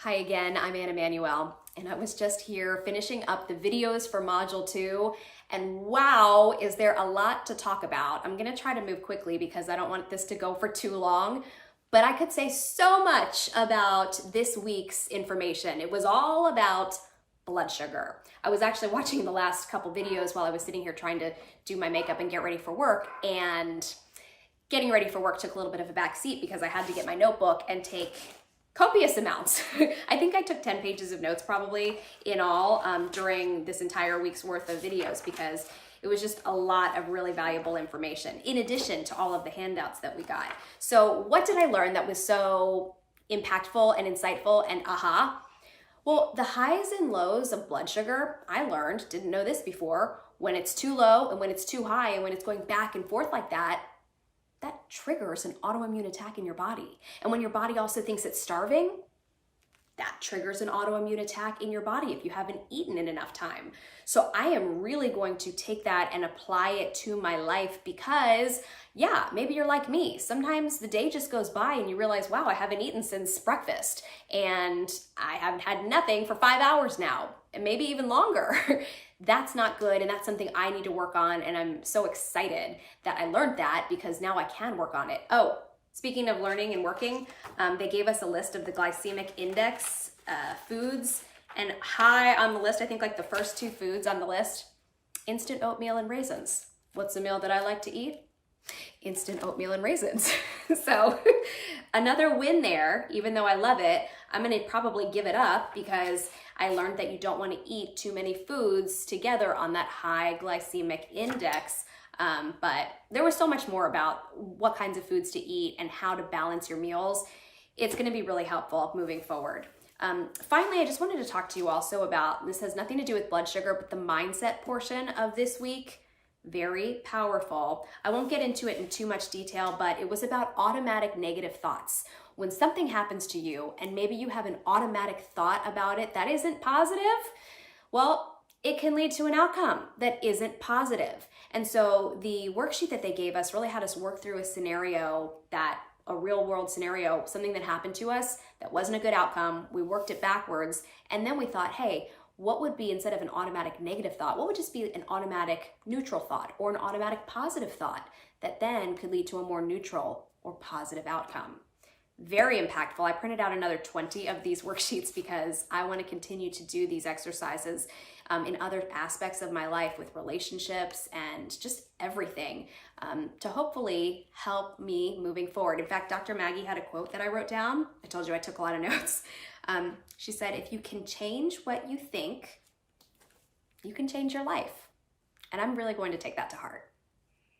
Hi again, I'm Imanuel, and I was just here finishing up the videos for Module 2, and wow, is there a lot to talk about. I'm gonna try to move quickly because I don't want this to go for too long, but I could say so much about this week's information. It was all about blood sugar. I was actually watching the last couple videos while I was sitting here trying to do my makeup and get ready for work, and getting ready for work took a little bit of a back seat because I had to get my notebook and take copious amounts. I think I took 10 pages of notes probably in all during this entire week's worth of videos because it was just a lot of really valuable information in addition to all of the handouts that we got. So what did I learn that was so impactful and insightful and aha? Well, the highs and lows of blood sugar, I learned, didn't know this before, when it's too low and when it's too high and when it's going back and forth like that, that triggers an autoimmune attack in your body. And when your body also thinks it's starving, that triggers an autoimmune attack in your body if you haven't eaten in enough time. So I am really going to take that and apply it to my life because, yeah, maybe you're like me. Sometimes the day just goes by and you realize, wow, I haven't eaten since breakfast and I haven't had nothing for 5 hours now, and maybe even longer. That's not good, and that's something I need to work on, and I'm so excited that I learned that because now I can work on it. Oh, speaking of learning and working, they gave us a list of the glycemic index foods, and high on the list, I think like the first 2 foods on the list, instant oatmeal and raisins. What's a meal that I like to eat? Instant oatmeal and raisins. So another win there, even though I love it, I'm gonna probably give it up because I learned that you don't want to eat too many foods together on that high glycemic index. But there was so much more about what kinds of foods to eat and how to balance your meals. It's going to be really helpful moving forward. Finally, I just wanted to talk to you also about, this has nothing to do with blood sugar, but the mindset portion of this week. Very powerful. I won't get into it in too much detail, but it was about automatic negative thoughts. When something happens to you and maybe you have an automatic thought about it that isn't positive, well, it can lead to an outcome that isn't positive. And so the worksheet that they gave us really had us work through a real world scenario, something that happened to us that wasn't a good outcome. We worked it backwards, and then we thought, hey, what would be, instead of an automatic negative thought, what would just be an automatic neutral thought or an automatic positive thought that then could lead to a more neutral or positive outcome? Very impactful. I printed out another 20 of these worksheets because I want to continue to do these exercises in other aspects of my life with relationships and just everything to hopefully help me moving forward. In fact, Dr. Maggie had a quote that I wrote down. I told you I took a lot of notes. She said, if you can change what you think, you can change your life. And I'm really going to take that to heart.